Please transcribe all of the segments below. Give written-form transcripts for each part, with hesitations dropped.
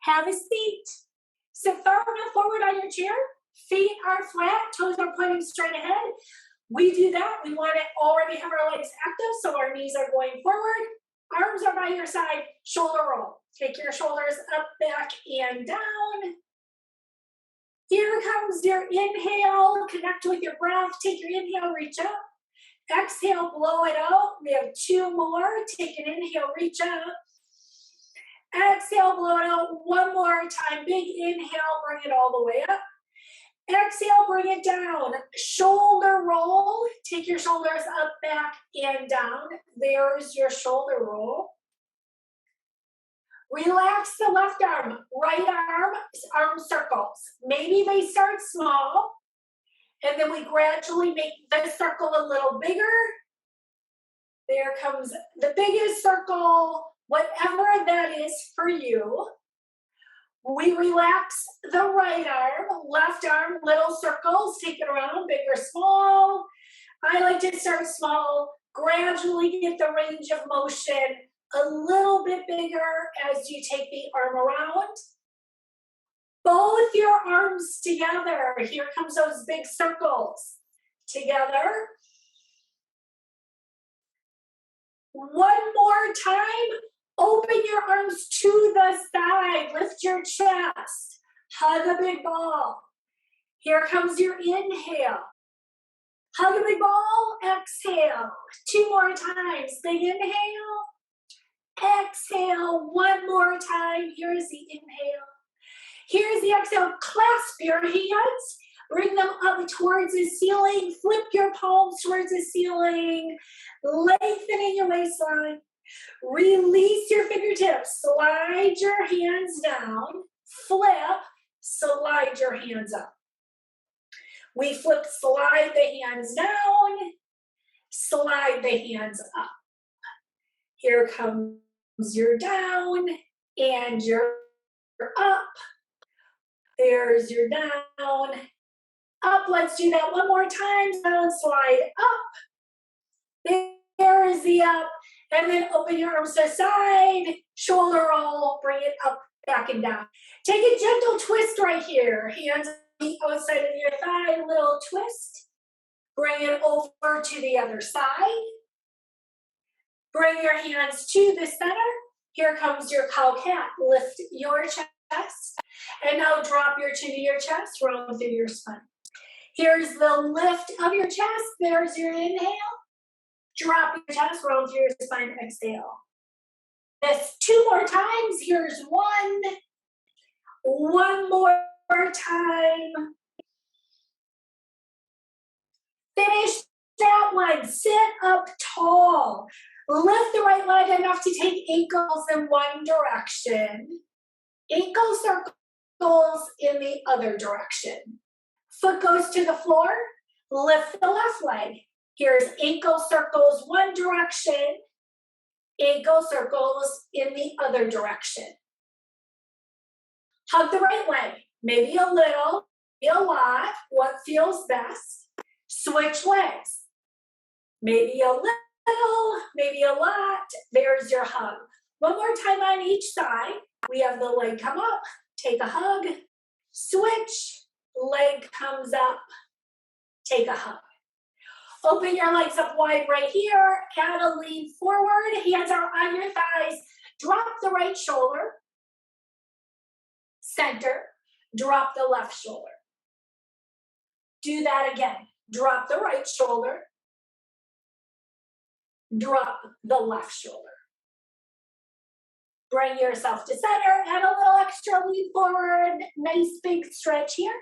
Have a seat. Sit far enough forward on your chair. Feet are flat, toes are pointing straight ahead. We do that. We want to already have our legs active, so our knees are going forward. Arms are by your side, shoulder roll. Take your shoulders up, back, and down. Here comes your inhale. Connect with your breath. Take your inhale, reach up. Exhale, blow it out. We have 2 more. Take an inhale, reach up. Exhale, blow it out. 1 more time. Big inhale, bring it all the way up. Exhale, bring it down. Shoulder roll. Take your shoulders up, back, and down. There's your shoulder roll. Relax the left arm. Right arm circles. Maybe they start small, and then we gradually make the circle a little bigger. There comes the biggest circle, whatever that is for you. We relax the right arm, left arm, little circles, take it around, big or small. I like to start small, gradually get the range of motion a little bit bigger as you take the arm around. Both your arms together. Here comes those big circles. Together. 1 more time. Open your arms to the side. Lift your chest. Hug a big ball. Here comes your inhale. Hug a big ball. Exhale. 2 more times. Big inhale. Exhale. 1 more time. Here's the inhale. Here's the exhale. Clasp your hands. Bring them up towards the ceiling. Flip your palms towards the ceiling. Lengthening your waistline. Release your fingertips. Slide your hands down. Flip. Slide your hands up. We flip, slide the hands down. Slide the hands up. Here comes your down and your up. There's your down. Up, let's do that 1 more time. Down, slide up. There is the up. And then open your arms to the side. Shoulder roll, bring it up, back and down. Take a gentle twist right here. Hands on the outside of your thigh, little twist. Bring it over to the other side. Bring your hands to the center. Here comes your cow cat. Lift your chest. And now drop your chin to your chest, roll through your spine. Here's the lift of your chest. There's your inhale. Drop your chest, roll through your spine, exhale. This 2 more times. Here's 1. 1 more time. Finish that one. Sit up tall. Lift the right leg enough to take ankles in one direction. Ankle circles in the other direction. Foot goes to the floor. Lift the left leg. Here's ankle circles one direction. Ankle circles in the other direction. Hug the right leg. Maybe a little, maybe a lot. What feels best? Switch legs. Maybe a little, maybe a lot. There's your hug. 1 more time on each side. We have the leg come up. Take a hug. Switch. Leg comes up. Take a hug. Open your legs up wide right here. Kind of lean forward. Hands are on your thighs. Drop the right shoulder. Center. Drop the left shoulder. Do that again. Drop the right shoulder. Drop the left shoulder. Bring yourself to center. Add a little extra lean forward. Nice big stretch here.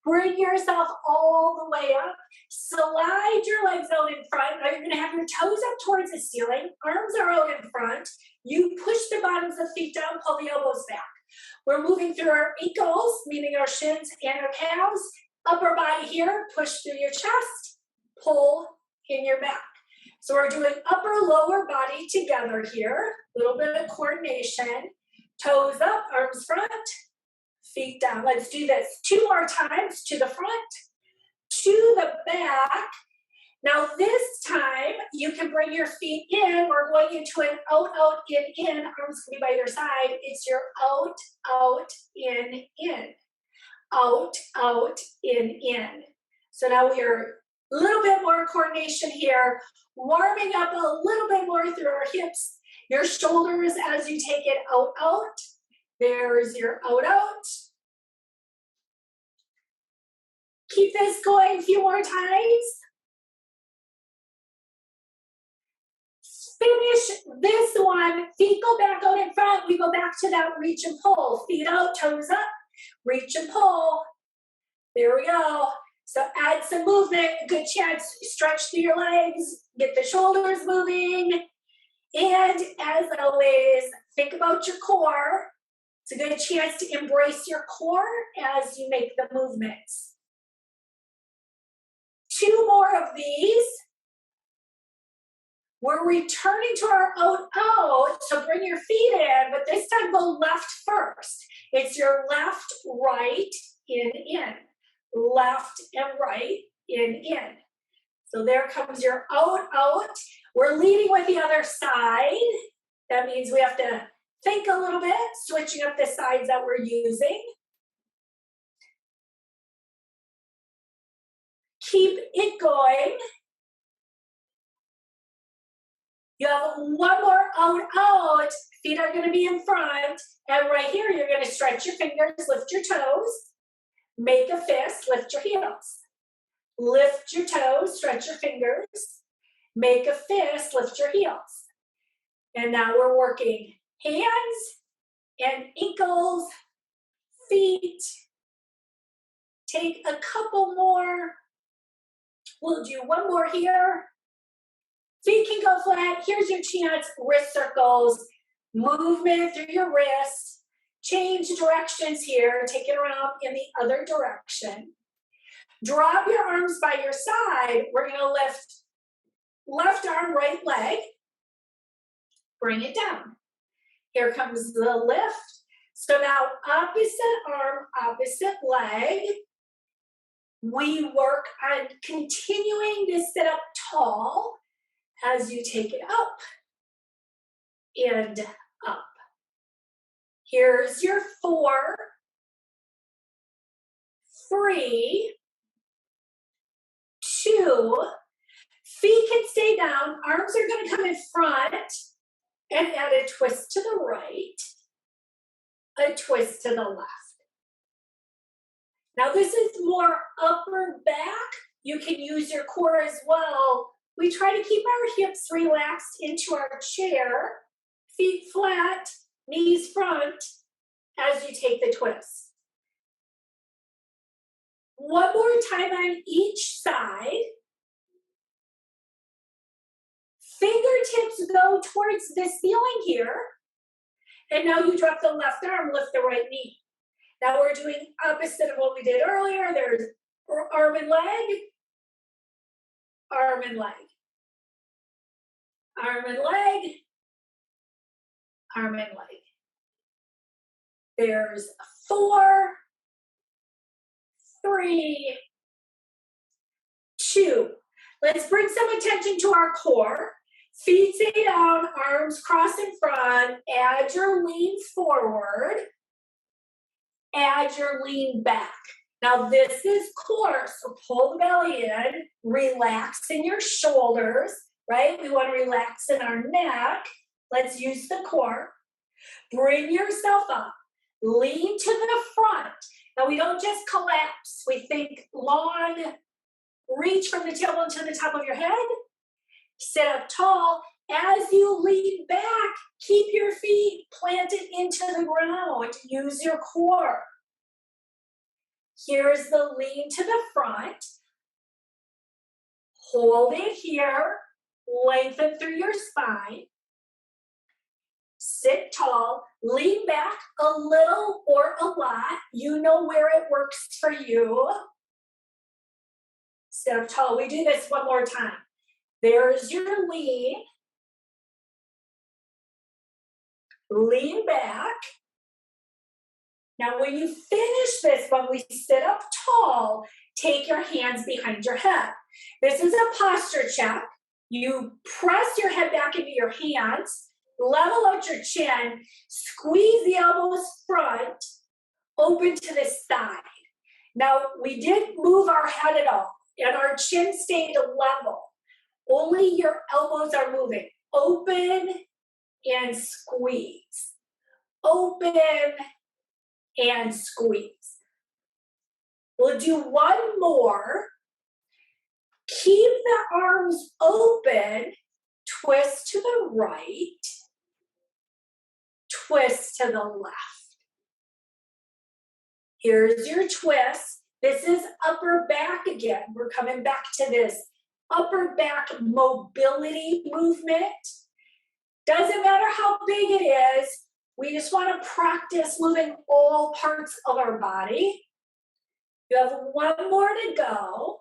Bring yourself all the way up. Slide your legs out in front. Now you're going to have your toes up towards the ceiling. Arms are out in front. You push the bottoms of the feet down, pull the elbows back. We're moving through our ankles, meaning our shins and our calves. Upper body here, push through your chest, pull in your back. So we're doing upper, lower body together here. A little bit of coordination. Toes up, arms front. Feet down. Let's do this 2 more times to the front, to the back, Now this time, you can bring your feet in. We're going into an out, out, in. Arms can be by your side. It's your out, out, in, in. Out, out, in. So now we're a little bit more coordination here, warming up a little bit more through our hips, your shoulders as you take it out, out. There's your out, out. Keep this going a few more times. Finish this one. Feet go back out in front. We go back to that reach and pull. Feet out, toes up, reach and pull. There we go. So add some movement, good chance, stretch through your legs, get the shoulders moving. And as always, think about your core. It's a good chance to embrace your core as you make the movements. 2 more of these. We're returning to our out, out, so bring your feet in, but this time go left first. It's your left, right, in. Left and right, in. So there comes your out, out. We're leading with the other side. That means we have to think a little bit, switching up the sides that we're using. Keep it going. You have 1 more out, out. Feet are going to be in front. And right here, you're going to stretch your fingers, lift your toes. Make a fist, lift your heels. Lift your toes, stretch your fingers. Make a fist, lift your heels. And now we're working hands and ankles, feet. Take a couple more. We'll do 1 more here. Feet can go flat. Here's your chance. Wrist circles. Movement through your wrists. Change directions here. Take it around in the other direction. Drop your arms by your side. We're going to lift left arm, right leg. Bring it down. Here comes the lift. So now opposite arm, opposite leg. We work on continuing to sit up tall as you take it up and up. Here's your 4, 3, 2. Feet can stay down. Arms are going to come in front and add a twist to the right, a twist to the left. Now this is more upper back. You can use your core as well. We try to keep our hips relaxed into our chair, feet flat, knees front, as you take the twist. 1 more time on each side. Fingertips go towards the ceiling here. And now you drop the left arm, lift the right knee. Now we're doing opposite of what we did earlier. There's arm and leg, arm and leg, arm and leg, arm and leg. There's 4, 3, 2. Let's bring some attention to our core. Feet stay down, arms cross in front. Add your lean forward. Add your lean back. Now this is core, so pull the belly in, relax in your shoulders, right? We want to relax in our neck. Let's use the core. Bring yourself up. Lean to the front. Now we don't just collapse. We think long, reach from the tailbone to the top of your head. Sit up tall. As you lean back, keep your feet planted into the ground. Use your core. Here's the lean to the front. Hold it here. Lengthen through your spine. Sit tall. Lean back a little or a lot. You know where it works for you. Sit up tall. We do this 1 more time. There's your lean. Lean back. Now, when you finish this, when we sit up tall, take your hands behind your head. This is a posture check. You press your head back into your hands, level out your chin, squeeze the elbows front, open to the side. Now, we didn't move our head at all, and our chin stayed level. Only your elbows are moving. Open and squeeze. Open and squeeze. We'll do one more. Keep the arms open. Twist to the right. Twist to the left. Here's your twist. This is upper back again. We're coming back to this upper back mobility movement. Doesn't matter how big it is. We just want to practice moving all parts of our body. You have one more to go.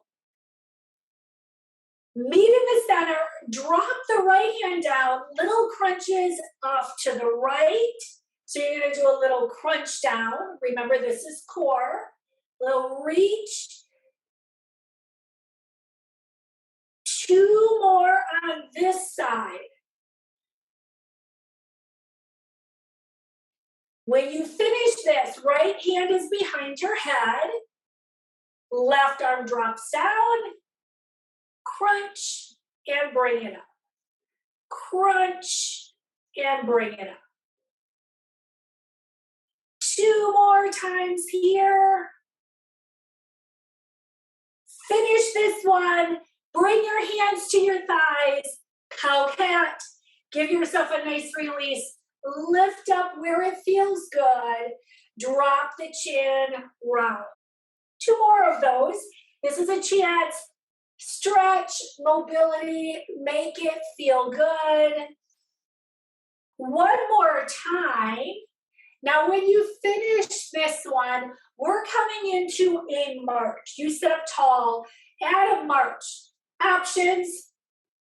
Meet in the center. Drop the right hand down. Little crunches off to the right. So you're going to do a little crunch down. Remember, this is core. Little reach. 2 more on this side. When you finish this, right hand is behind your head. Left arm drops down. Crunch and bring it up. Crunch and bring it up. 2 more times here. Finish this one. Bring your hands to your thighs. Cow cat. Give yourself a nice release. Lift up where it feels good. Drop the chin, round. 2 more of those. This is a chance. Stretch, mobility, make it feel good. One more time. Now, when you finish this one, we're coming into a march. You sit up tall, add a march. Options,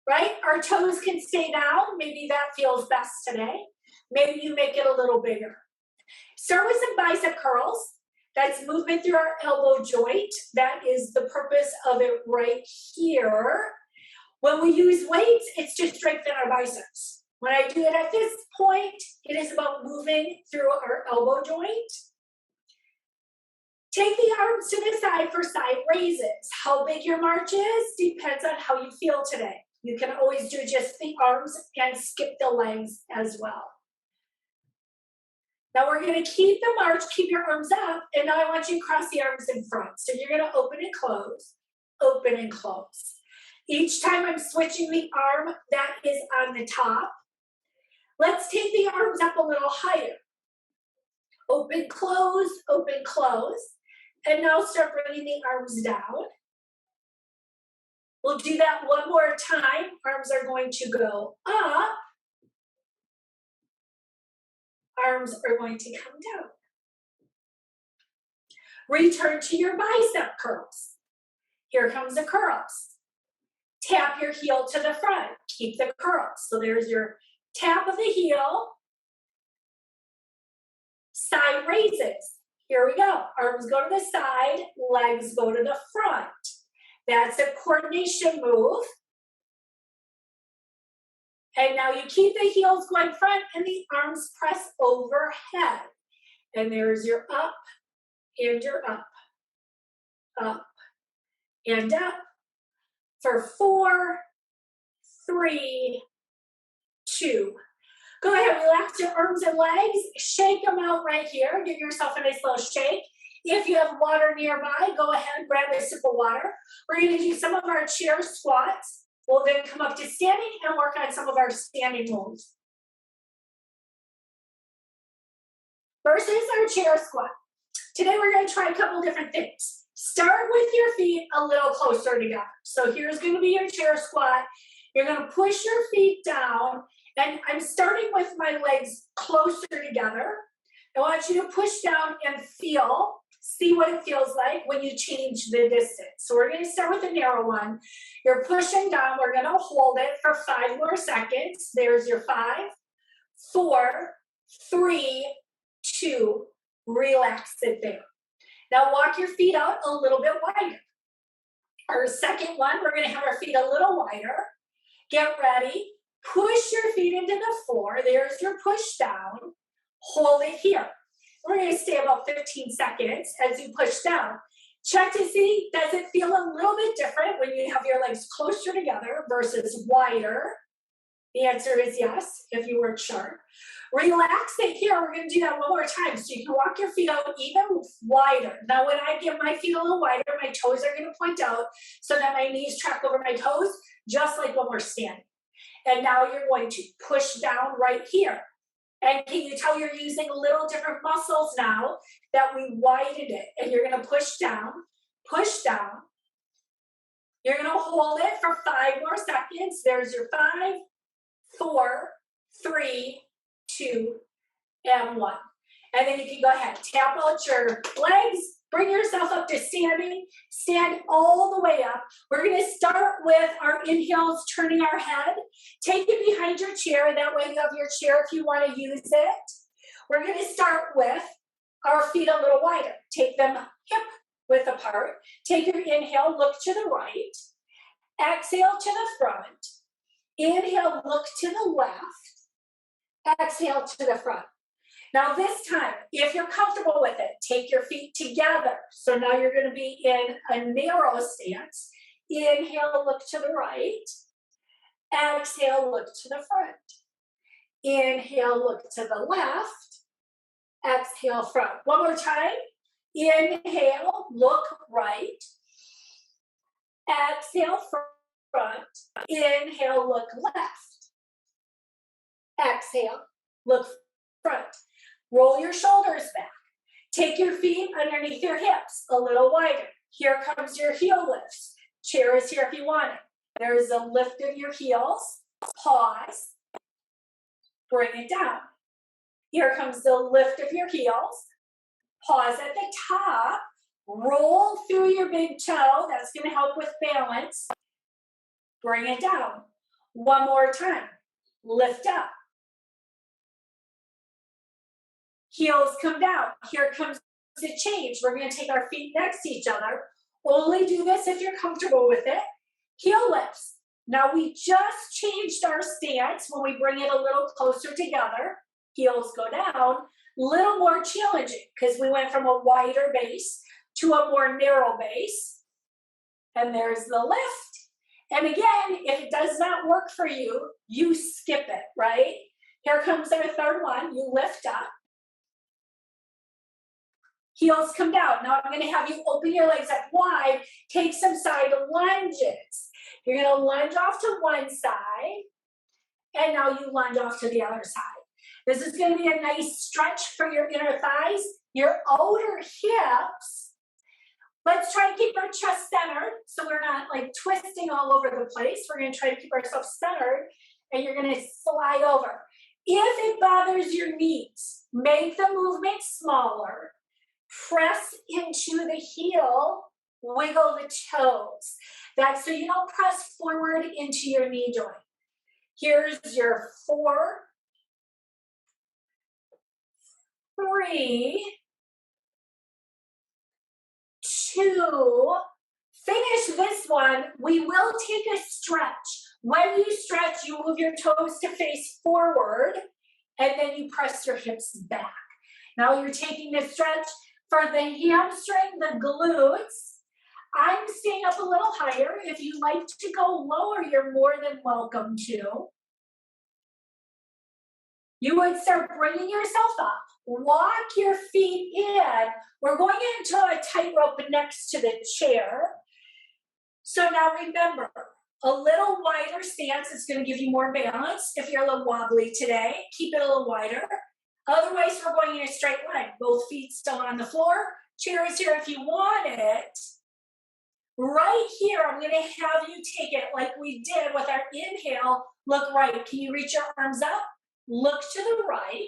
right? Our toes can stay down. Maybe that feels best today. Maybe you make it a little bigger. Start with some bicep curls. That's movement through our elbow joint. That is the purpose of it right here. When we use weights, it's to strengthen our biceps. When I do it at this point, it is about moving through our elbow joint. Take the arms to the side for side raises. How big your march is depends on how you feel today. You can always do just the arms and skip the legs as well. Now we're going to keep the march, keep your arms up, and now I want you to cross the arms in front. So you're going to open and close, open and close. Each time I'm switching the arm, that is on the top. Let's take the arms up a little higher. Open, close, and now start bringing the arms down. We'll do that one more time. Arms are going to go up. Arms are going to come down. Return to your bicep curls. Here comes the curls. Tap your heel to the front. Keep the curls. So there's your tap of the heel. Side raises. Here we go. Arms go to the side, legs go to the front. That's a coordination move. And now you keep the heels going front and the arms press overhead. And there's your up and your up. Up and up. For 4, 3, 2. Go ahead, relax your arms and legs. Shake them out right here. Give yourself a nice little shake. If you have water nearby, go ahead, grab a sip of water. We're going to do some of our chair squats. We'll then come up to standing and work on some of our standing moves. First is our chair squat. Today we're going to try a couple different things. Start with your feet a little closer together. So here's going to be your chair squat. You're going to push your feet down, and I'm starting with my legs closer together. I want you to push down and feel. See what it feels like when you change the distance. So we're going to start with a narrow one. You're pushing down. We're going to hold it for 5 more seconds. There's your 5, 4, 3, 2, Relax it there. Now walk your feet out a little bit wider. Our second one, we're gonna have our feet a little wider. Get ready. Push your feet into the floor. There's your push down. Hold it here. We're gonna stay about 15 seconds as you push down. Check to see, does it feel a little bit different when you have your legs closer together versus wider? The answer is yes, if you weren't sure. Relax it here. We're going to do that one more time. So you can walk your feet out even wider. Now, when I get my feet a little wider, my toes are going to point out so that my knees track over my toes, just like when we're standing. And now you're going to push down right here. And can you tell you're using little different muscles now that we widened it? And you're going to push down, push down. You're going to hold it for 5 more seconds. There's your 5, 4, 3, 2, and 1. And then you can go ahead, tap out your legs, bring yourself up to standing, stand all the way up. We're gonna start with our inhales, turning our head. Take it behind your chair, that way you have your chair if you wanna use it. We're gonna start with our feet a little wider. Take them hip width apart. Take your inhale, look to the right. Exhale to the front. Inhale, look to the left. Exhale to the front. Now this time, if you're comfortable with it, take your feet together. So now you're going to be in a narrow stance. Inhale, look to the right. Exhale, look to the front. Inhale, look to the left. Exhale, front. One more time. Inhale, look right. Exhale, front. Inhale, look left. Exhale, look front. Roll your shoulders back. Take your feet underneath your hips a little wider. Here comes your heel lifts. Chair is here if you want it. There is a lift of your heels. Pause. Bring it down. Here comes the lift of your heels. Pause at the top. Roll through your big toe. That's going to help with balance. Bring it down. One more time. Lift up. Heels come down. Here comes the change. We're going to take our feet next to each other. Only do this if you're comfortable with it. Heel lifts. Now we just changed our stance when we bring it a little closer together. Heels go down. Little more challenging because we went from a wider base to a more narrow base. And there's the lift. And again, if it does not work for you, you skip it, right? Here comes our third one. You lift up. Heels come down. Now I'm going to have you open your legs up wide. Take some side lunges. You're going to lunge off to one side. And now you lunge off to the other side. This is going to be a nice stretch for your inner thighs, your outer hips. Let's try to keep our chest centered so we're not like twisting all over the place. We're going to try to keep ourselves centered. And you're going to slide over. If it bothers your knees, make the movement smaller. Press into the heel, wiggle the toes. That's so you don't press forward into your knee joint. Here's your 4, 3, 2. Finish this one. We will take a stretch. When you stretch, you move your toes to face forward, and then you press your hips back. Now you're taking the stretch. For the hamstring, the glutes, I'm staying up a little higher. If you like to go lower, you're more than welcome to. You would start bringing yourself up. Walk your feet in. We're going into a tightrope next to the chair. So now remember, a little wider stance is going to give you more balance. If you're a little wobbly today, keep it a little wider. Otherwise, we're going in a straight line. Both feet still on the floor. Chair is here if you want it. Right here, I'm going to have you take it like we did with our inhale. Look right. Can you reach your arms up? Look to the right.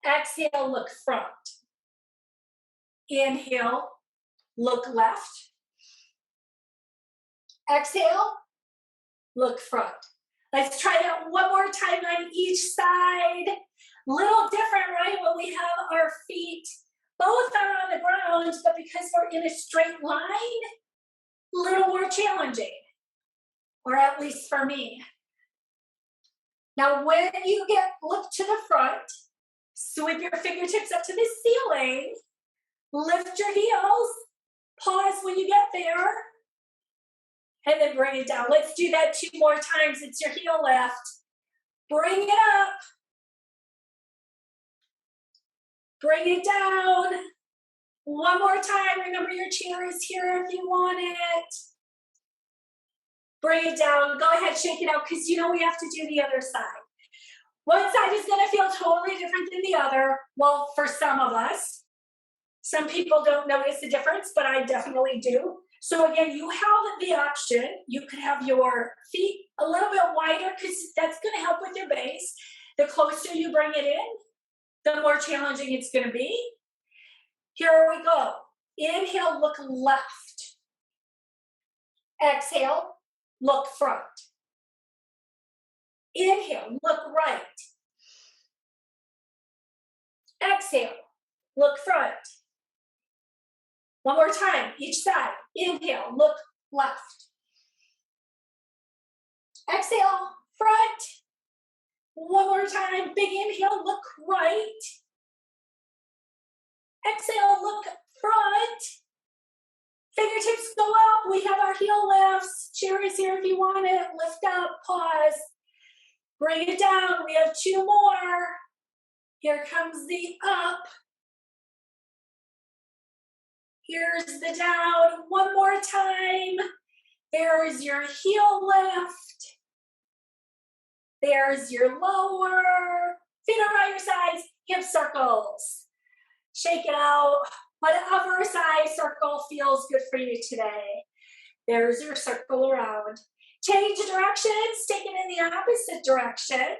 Exhale, look front. Inhale, look left. Exhale, look front. Let's try that one more time on each side. Little different, right? When we have our feet, both are on the ground, but because we're in a straight line, little more challenging, or at least for me. Now, when you look to the front, sweep your fingertips up to the ceiling, lift your heels, pause when you get there, and then bring it down. Let's do that 2 more times. It's your heel lift. Bring it up. Bring it down. One more time. Remember, your chair is here if you want it. Bring it down. Go ahead, shake it out, because you know we have to do the other side. One side is going to feel totally different than the other. Well, for some of us. Some people don't notice the difference, but I definitely do. So again, you have the option. You could have your feet a little bit wider, because that's going to help with your base. The closer you bring it in, the more challenging it's going to be. Here we go. Inhale, look left. Exhale, look front. Inhale, look right. Exhale, look front. One more time, each side. Inhale, look left. Exhale, front. One more time, big inhale, look right. Exhale, look front. Fingertips go up. We have our heel lifts. Chair is here if you want it. Lift up, pause. Bring it down. We have 2 more. Here comes the up. Here's the down. One more time. There's your heel lift. There's your lower. Feet around your sides. Hip circles. Shake it out. Whatever size circle feels good for you today. There's your circle around. Change directions. Take it in the opposite direction.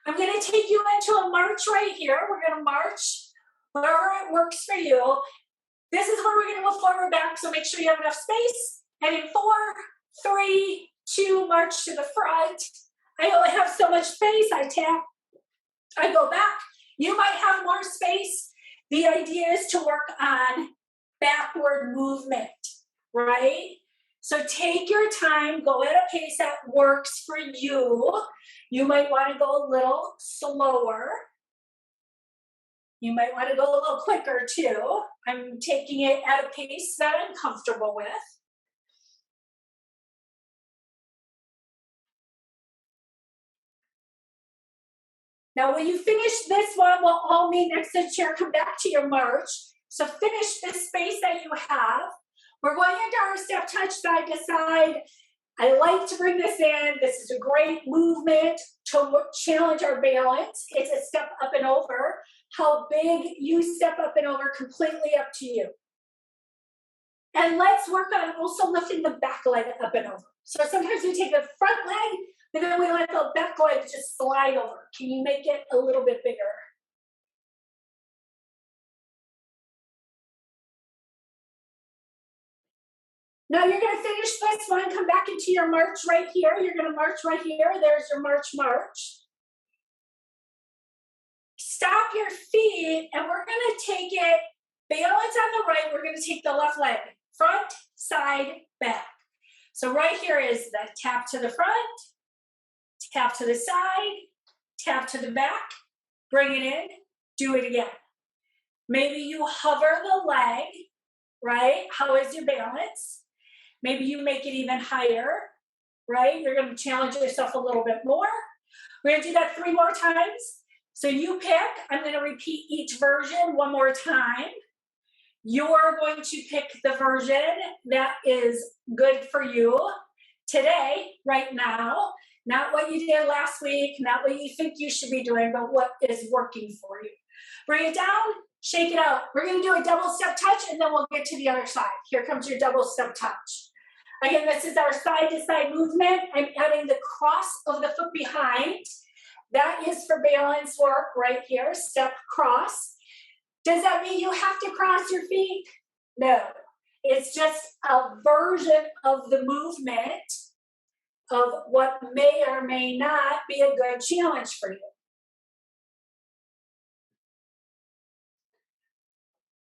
I'm going to take you into a march right here. We're going to march wherever it works for you. This is where we're going to go forward back, so make sure you have enough space. And in 4, 3, 2, march to the front. I only have so much space. I tap. I go back. You might have more space. The idea is to work on backward movement, right? So take your time. Go at a pace that works for you. You might want to go a little slower. You might want to go a little quicker too. I'm taking it at a pace that I'm comfortable with. Now, when you finish this one, we'll all meet next to the chair. Come back to your march. So finish this space that you have. We're going into our step touch side to side. I like to bring this in. This is a great movement to challenge our balance. It's a step up and over. How big you step up and over, completely up to you. And let's work on also lifting the back leg up and over. So sometimes we take the front leg, and then we let the back leg just slide over. Can you make it a little bit bigger? Now you're going to finish this one, come back into your march right here. You're going to march right here. There's your march. Stop your feet, and we're going to take it, balance on the right. We're going to take the left leg, front, side, back. So right here is the tap to the front, tap to the side, tap to the back, bring it in, do it again. Maybe you hover the leg, right? How is your balance? Maybe you make it even higher, right? You're going to challenge yourself a little bit more. We're going to do that 3 more times. So you pick. I'm going to repeat each version 1 more time. You're going to pick the version that is good for you today, right now. Not what you did last week, not what you think you should be doing, but what is working for you. Bring it down, shake it out. We're going to do a double step touch, and then we'll get to the other side. Here comes your double step touch. Again, this is our side-to-side movement. I'm adding the cross of the foot behind. That is for balance work right here, step cross. Does that mean you have to cross your feet? No. It's just a version of the movement of what may or may not be a good challenge for you.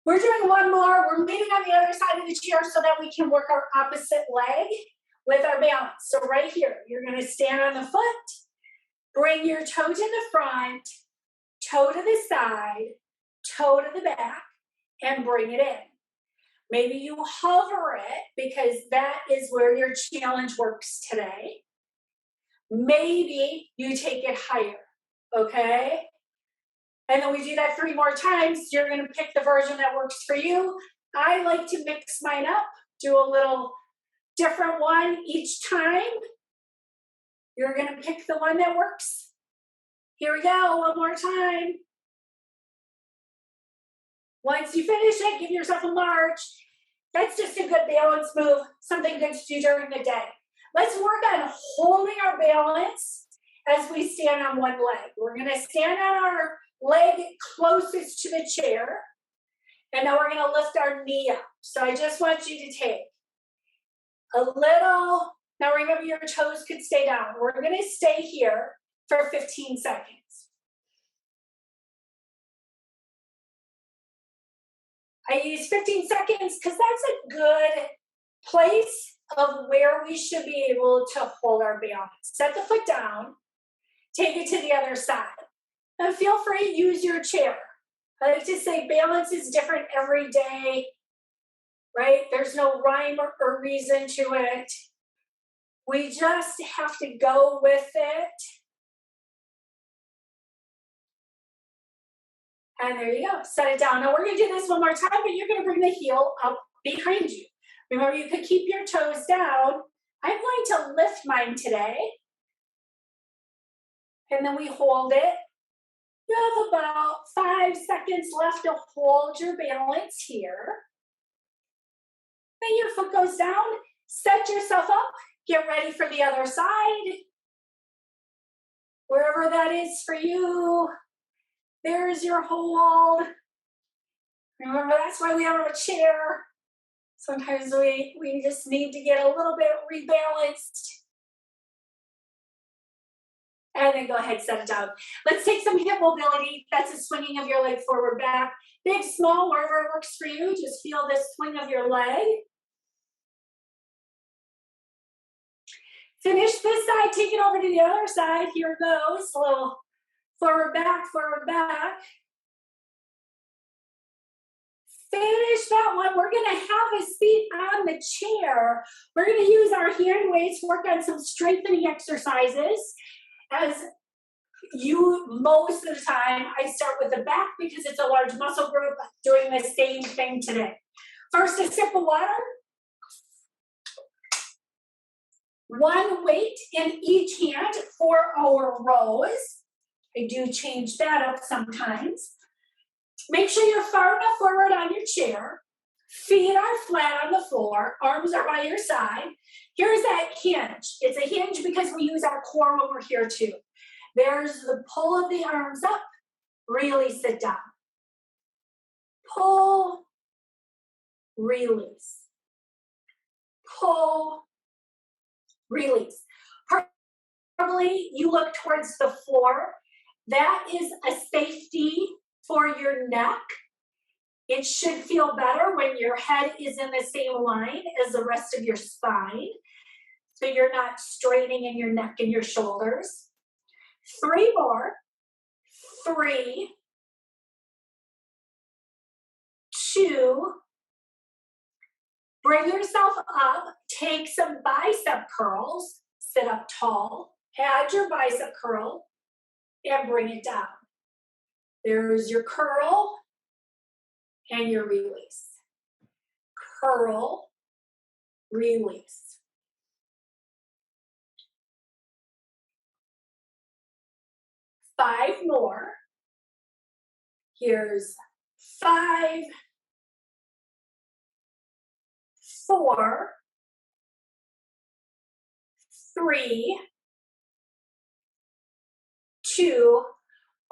We're doing one more. We're leaning on the other side of the chair so that we can work our opposite leg with our balance. So right here, you're going to stand on the foot, bring your toe to the front, toe to the side, toe to the back, and bring it in. Maybe you hover it because that is where your challenge works today. Maybe you take it higher, okay? And then we do that 3 more times. You're going to pick the version that works for you. I like to mix mine up, do a little different one each time. You're going to pick the one that works. Here we go, one more time. Once you finish it, give yourself a march. That's just a good balance move, something good to do during the day. Let's work on holding our balance as we stand on one leg. We're going to stand on our leg closest to the chair, and now we're going to lift our knee up. So I just want you to take a little, now remember your toes could stay down. We're going to stay here for 15 seconds. I use 15 seconds because that's a good place of where we should be able to hold our balance. Set the foot down, take it to the other side. And feel free to use your chair. I like to say balance is different every day, right? There's no rhyme or reason to it. We just have to go with it. And there you go, set it down. Now we're gonna do this one more time, but you're gonna bring the heel up behind you. Remember, you could keep your toes down. I'm going to lift mine today. And then we hold it. You have about 5 seconds left to hold your balance here. Then your foot goes down, set yourself up, get ready for the other side. Wherever that is for you, there's your hold. Remember, that's why we have a chair. Sometimes we just need to get a little bit rebalanced. And then go ahead, set it down. Let's take some hip mobility. That's a swinging of your leg forward, back. Big, small, wherever it works for you. Just feel this swing of your leg. Finish this side, take it over to the other side. Here it goes. A little forward, back, forward, back. Finish that one. We're going to have a seat on the chair. We're going to use our hand weights, work on some strengthening exercises. As you, most of the time, I start with the back because it's a large muscle group, doing the same thing today. First, a sip of water. One weight in each hand for our rows. I do change that up sometimes. Make sure you're far enough forward on your chair. Feet are flat on the floor. Arms are by your side. Here's that hinge. It's a hinge because we use our core over here too. There's the pull of the arms up. Really sit down. Pull. Release. Pull. Release. Probably you look towards the floor. That is a safety for your neck. It should feel better when your head is in the same line as the rest of your spine. So you're not straining in your neck and your shoulders. 3 more. 3, 2. Bring yourself up. Take some bicep curls. Sit up tall. Add your bicep curl and bring it down. There's your curl and your release. Curl, release. Five more. Here's 5, 4, 3, 2,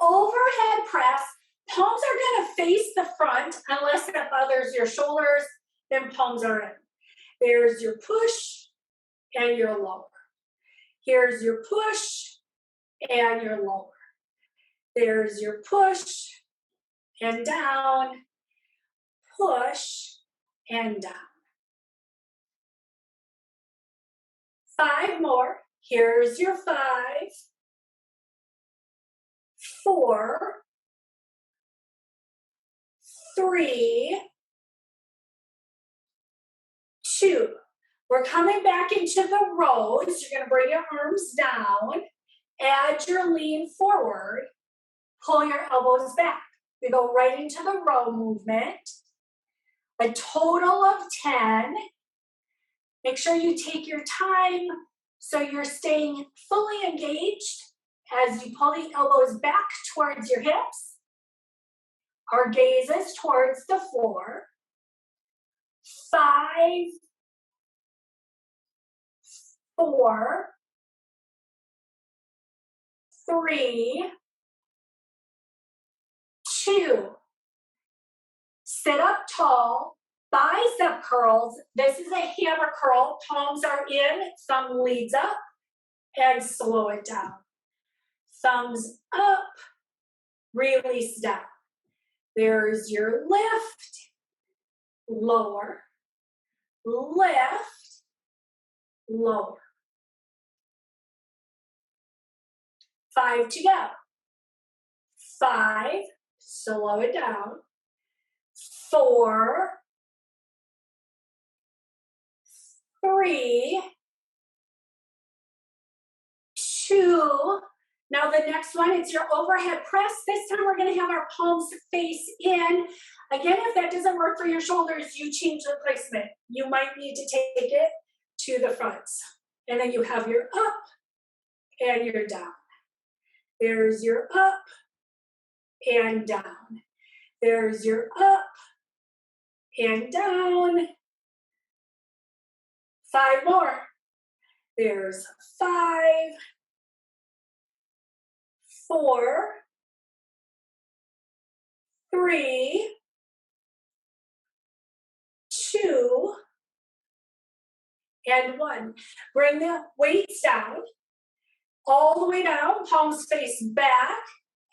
overhead press. Palms are going to face the front unless it bothers your shoulders, then palms are in. There's your push and your lower. Here's your push and your lower. There's your push and down. push, and down. 5 more. Here's your 5, 4, 3, 2. We're coming back into the rows. You're going to bring your arms down. Add your lean forward. Pull your elbows back. We go right into the row movement. A total of 10. Make sure you take your time so you're staying fully engaged as you pull the elbows back towards your hips. Our gaze is towards the floor. 5, 4, 3, 2. Sit up tall, bicep curls. This is a hammer curl. Palms are in, thumb leads up, and slow it down. Thumbs up, release down. There's your lift, lower, lift, lower. 5 to go. 5, slow it down. 4, 3, 2. Now the next one, it's your overhead press. This time we're going to have our palms face in. Again, if that doesn't work for your shoulders, you change the placement. You might need to take it to the fronts. And then you have your up and your down. There's your up and down. There's your up and down. 5 more. There's 5, 4, 3, 2, and 1. Bring the weights down, all the way down, palms face back,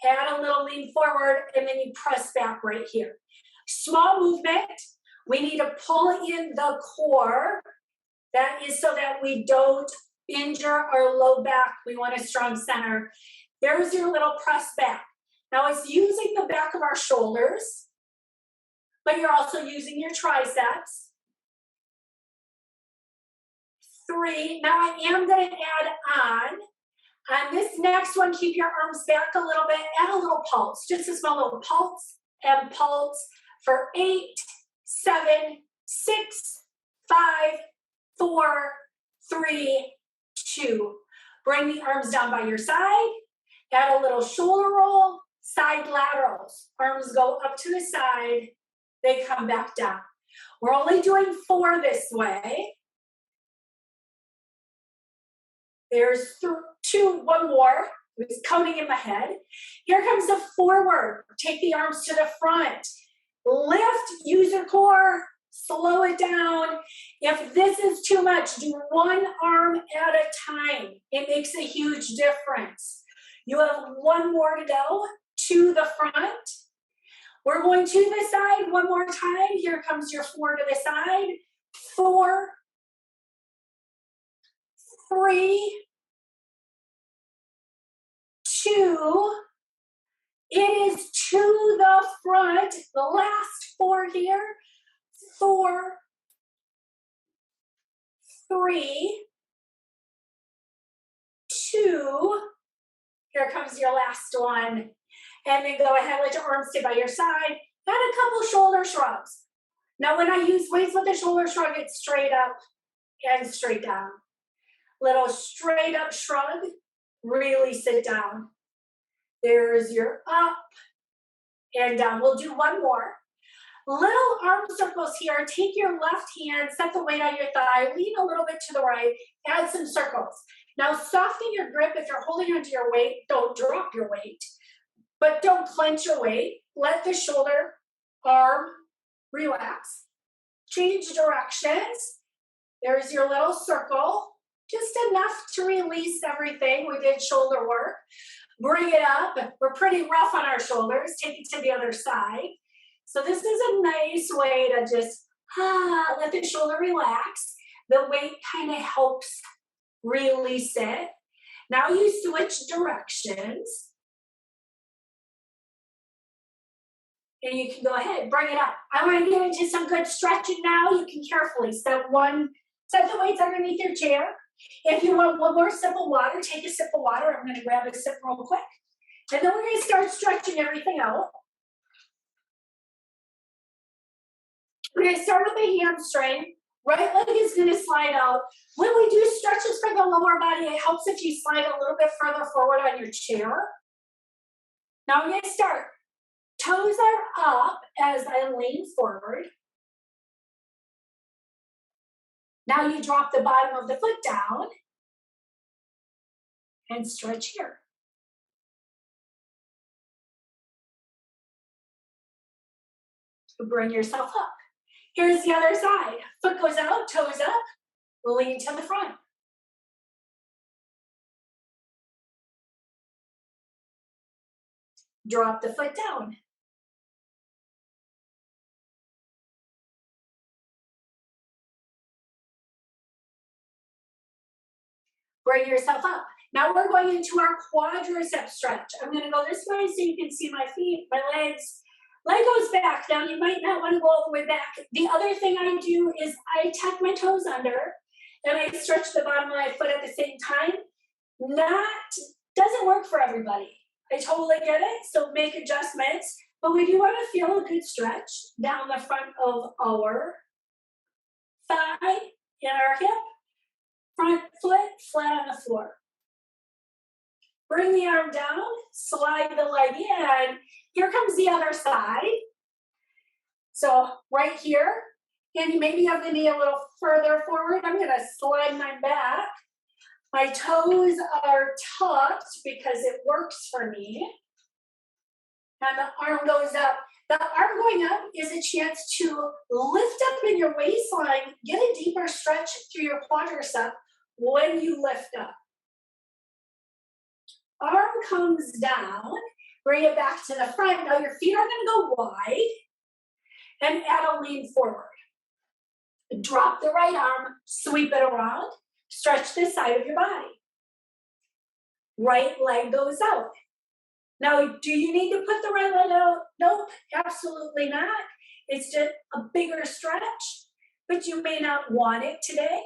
add a little lean forward, and then you press back right here. Small movement. We need to pull in the core. That is so that we don't injure our low back. We want a strong center. There's your little press back. Now it's using the back of our shoulders, but you're also using your triceps. 3, now I am going to add on. On this next one, keep your arms back a little bit, add a little pulse, just a small little pulse and pulse for 8, 7, 6, 5, 4, 3, 2. Bring the arms down by your side, add a little shoulder roll, side laterals. Arms go up to the side, they come back down. We're only doing 4 this way. There's 2, 1 more. It's coming in my head. Here comes the forward. Take the arms to the front. Lift, use your core, slow it down. If this is too much, do 1 arm at a time. It makes a huge difference. You have 1 more to go to the front. We're going to the side 1 more time. Here comes your 4 to the side. 4, 3, 2. It is to the front. The last 4 here. 4, 3, 2. Here comes your last one. And then go ahead, let your arms stay by your side. Add a couple shoulder shrugs. Now when I use weights with the shoulder shrug, it's straight up and straight down. Little straight up shrug, really sit down. There's your up and down. We'll do 1 more. Little arm circles here. Take your left hand, set the weight on your thigh, lean a little bit to the right, add some circles. Now soften your grip. If you're holding onto your weight, don't drop your weight, but don't clench your weight. Let the shoulder, arm relax. Change directions. There's your little circle. Just enough to release everything. We did shoulder work. Bring it up. We're pretty rough on our shoulders. Take it to the other side. So this is a nice way to just let the shoulder relax. The weight kind of helps release it. Now you switch directions. And you can go ahead, bring it up. I want to get into some good stretching now. You can carefully set the weights underneath your chair. If you want one more sip of water, take a sip of water. I'm going to grab a sip real quick. And then we're going to start stretching everything out. We're going to start with the hamstring. Right leg is going to slide out. When we do stretches for the lower body, it helps if you slide a little bit further forward on your chair. Now we're going to start. Toes are up as I lean forward. Now you drop the bottom of the foot down and stretch here. Bring yourself up. Here's the other side. Foot goes out, toes up, lean to the front. Drop the foot down. Bring yourself up. Now we're going into our quadricep stretch. I'm going to go this way so you can see my feet, my legs. Leg goes back. Now you might not want to go all the way back. The other thing I do is I tuck my toes under and I stretch the bottom of my foot at the same time. Doesn't work for everybody. I totally get it, so make adjustments. But we do want to feel a good stretch down the front of our thigh and our hip. Front foot flat on the floor. Bring the arm down, slide the leg in. Here comes the other side. So right here, and maybe have the knee a little further forward. I'm going to slide my back. My toes are tucked because it works for me. And the arm goes up. The arm going up is a chance to lift up in your waistline, get a deeper stretch through your quadricep when you lift up. Arm comes down, bring it back to the front. Now your feet are going to go wide and add a lean forward. Drop the right arm, sweep it around, stretch the side of your body. Right leg goes out. Now, do you need to put the right leg out? Nope, absolutely not. It's just a bigger stretch, but you may not want it today.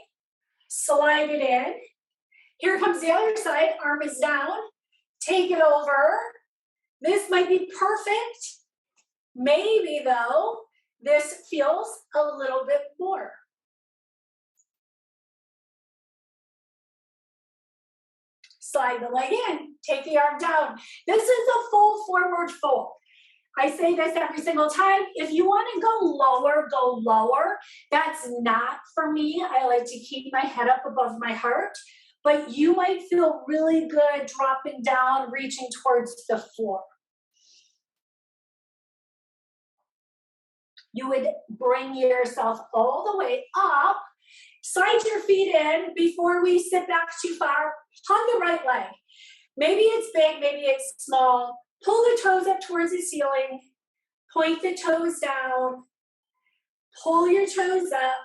Slide it in. Here comes the other side, arm is down. Take it over. This might be perfect. Maybe though, this feels a little bit more. Slide the leg in, take the arm down. This is a full forward fold. I say this every single time. If you want to go lower, go lower. That's not for me. I like to keep my head up above my heart, but you might feel really good dropping down, reaching towards the floor. You would bring yourself all the way up, slide your feet in before we sit back too far. Hug the right leg. Maybe it's big, maybe it's small. Pull the toes up towards the ceiling. Point the toes down. Pull your toes up.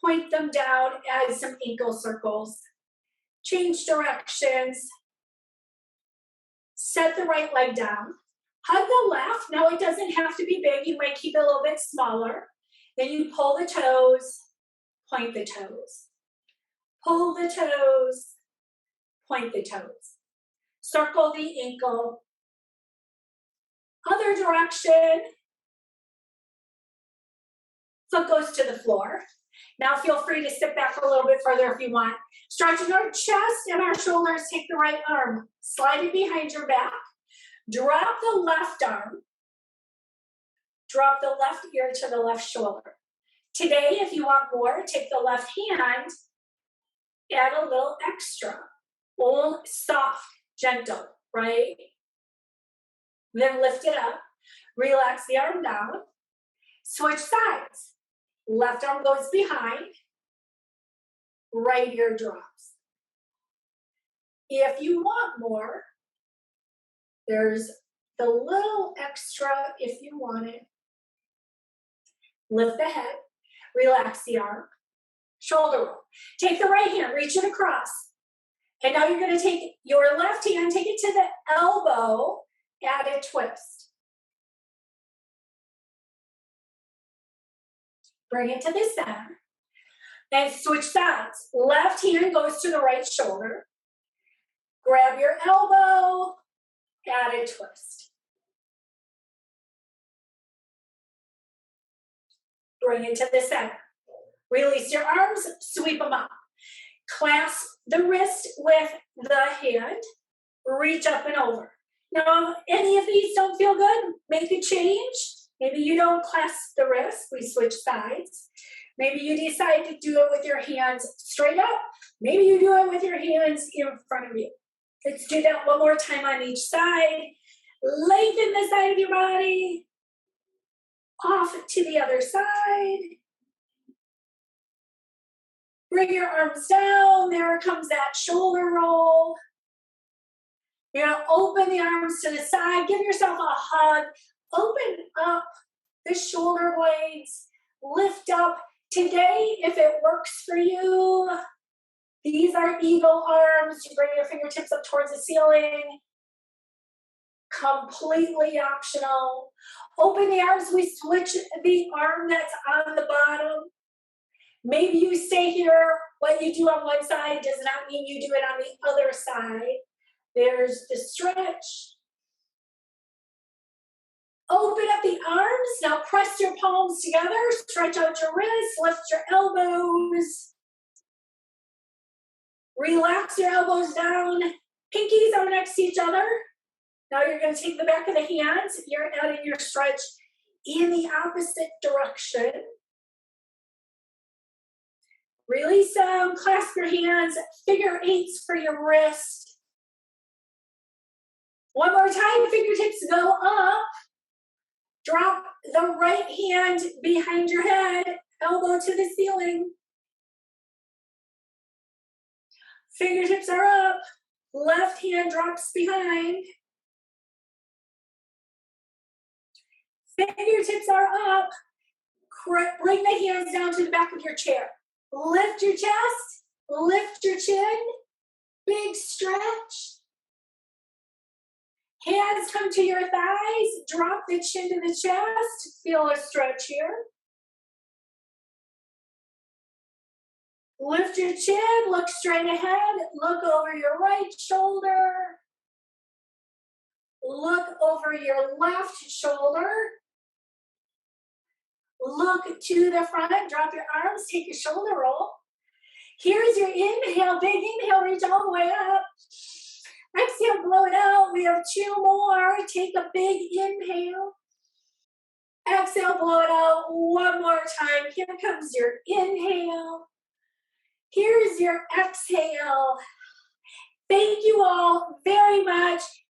Point them down. Add some ankle circles. Change directions. Set the right leg down. Hug the left. Now it doesn't have to be big. You might keep it a little bit smaller. Then you pull the toes. Point the toes. Pull the toes. Point the toes. Circle the ankle. Other direction. Foot goes to the floor. Now feel free to sit back a little bit further if you want. Stretching our chest and our shoulders. Take the right arm. Slide it behind your back. Drop the left arm. Drop the left ear to the left shoulder. Today, if you want more, take the left hand. Add a little extra. All soft, gentle, right? Then lift it up. Relax the arm down. Switch sides. Left arm goes behind. Right ear drops. If you want more, there's the little extra if you want it. Lift the head, relax the arm, shoulder roll. Take the right hand, reach it across. And now you're going to take your left hand, take it to the elbow, add a twist. Bring it to the center. Then switch sides. Left hand goes to the right shoulder. Grab your elbow, add a twist. Bring it to the center. Release your arms, sweep them up. Clasp the wrist with the hand, reach up and over. Now, if any of these don't feel good, make a change. Maybe you don't clasp the wrist, we switch sides. Maybe you decide to do it with your hands straight up. Maybe you do it with your hands in front of you. Let's do that one more time on each side. Lengthen the side of your body. Off to the other side. Bring your arms down. There comes that shoulder roll. You're going to open the arms to the side. Give yourself a hug. Open up the shoulder blades. Lift up. Today, if it works for you, these are eagle arms. You bring your fingertips up towards the ceiling. Completely optional. Open the arms. We switch the arm that's on the bottom. Maybe you stay here. What you do on one side does not mean you do it on the other side. There's the stretch. Open up the arms. Now press your palms together. Stretch out your wrists. Lift your elbows. Relax your elbows down. Pinkies are next to each other. Now you're going to take the back of the hands. You're adding your stretch in the opposite direction. Release them. Clasp your hands. Figure eights for your wrist. One more time. Fingertips go up. Drop the right hand behind your head, elbow to the ceiling. Fingertips are up, left hand drops behind. Fingertips are up, bring the hands down to the back of your chair. Lift your chest, lift your chin, big stretch. Hands come to your thighs, drop the chin to the chest, feel a stretch here. Lift your chin, look straight ahead, look over your right shoulder. Look over your left shoulder. Look to the front, drop your arms, take a shoulder roll. Here's your inhale, big inhale, reach all the way up. Exhale, blow it out. We have two more. Take a big inhale. Exhale, blow it out. One more time. Here comes your inhale. Here's your exhale. Thank you all very much.